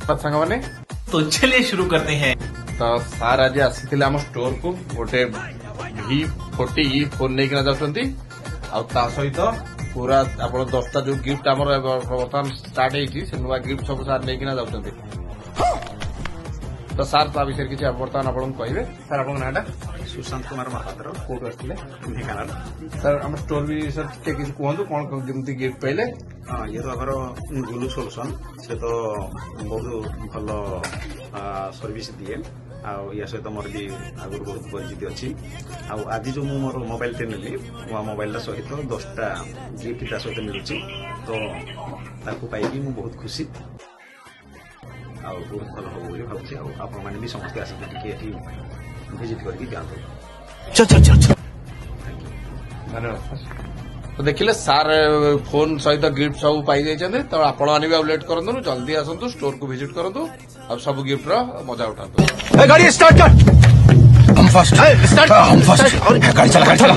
नमस्कार सांग मैंने तो चलिए शुरू करते हैं। तो सार आज आसी आम स्टोर को गोटे V40 फोन नहीं जाऊँगी सहित पूरा आप 10टा जो गिफ्ट आम बर्तमान स्टार्ट होती नुआ गिफ्ट सब सार नहीं जाऊँगी। तो सार ता विषय किसी बर्तमान आपको कहे सार आप नाटा सुशांत कुमार महापात्र कौट आते ढेंकानाल। सर आम स्टोर विषय किसी कहतु कौन कमी गिफ्ट पाइले। हाँ ये तो आमर गुलू सोल्यूशन से तो बहुत भल सर्विस दिए या सहित मोर भी आगुरी बहुत परिचित अच्छी आज जो मोर मोबाइल टे नेली मोबाइल सहित 10टा गिफ्ट सहित मिलूँ तो पाई मु बहुत खुशी बहुत भल हम बोली भावुँ आपने भी समस्ते आसिक भिजिट करके जातु। धन्यवाद। तो देखिले सार फोन सहित गिफ्ट सब पाई जाइए तो आपण मैंने भी लेट करूँ जल्दी आसतु स्टोर को विजिट करूँ और सब गिफ्ट रो मजा उठातु। गाड़ी स्टार्ट कर। हम फर्स्ट। स्टार्ट। हम फर्स्ट। गाड़ी चला।